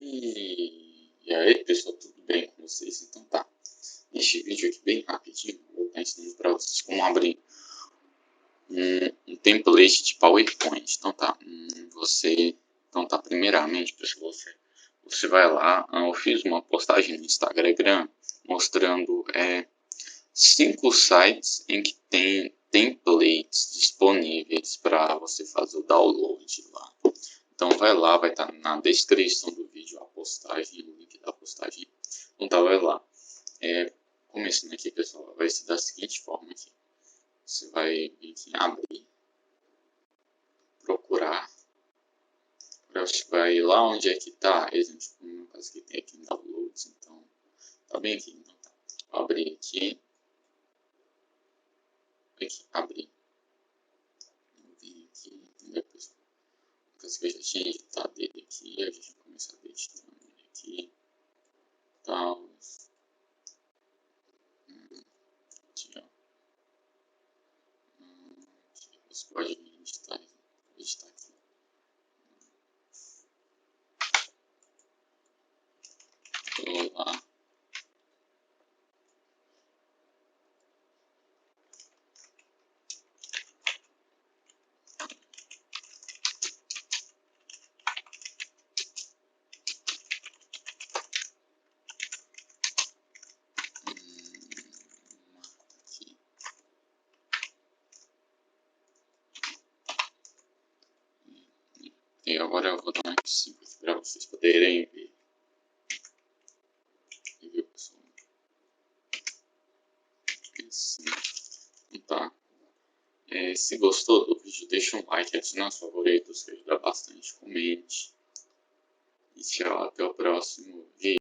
E aí, pessoal, tudo bem com vocês? Então tá, neste vídeo aqui bem rapidinho, eu vou estar ensinando para vocês como abrir um template de PowerPoint. Então tá, primeiramente, pessoal, você vai lá. Eu fiz uma postagem no Instagram mostrando 5 sites em que tem templates disponíveis para você fazer o download lá. Então vai lá, vai estar na descrição do vídeo a postagem, o link da postagem. Então tá, vai lá. Começando aqui, pessoal, vai ser da seguinte forma aqui. Você vai vir aqui em abrir, procurar. Vai lá onde é que tá, exemplo, no meu caso que tem aqui em downloads, então tá bem aqui. Então tá, vou abrir aqui, abrir. Vou vir aqui, entendeu, pessoal? No caso que eu já tinha editado ele aqui, a gente vai começar a editar ele aqui, tal. Aqui, ó. Você pode editar aqui. Vou lá. E agora eu vou dar um F5 aqui para vocês poderem ver. E viu, pessoal? Assim. Então tá. Se gostou do vídeo, deixa um like, adiciona os favoritos, que ajuda bastante. Comente. E tchau, até o próximo.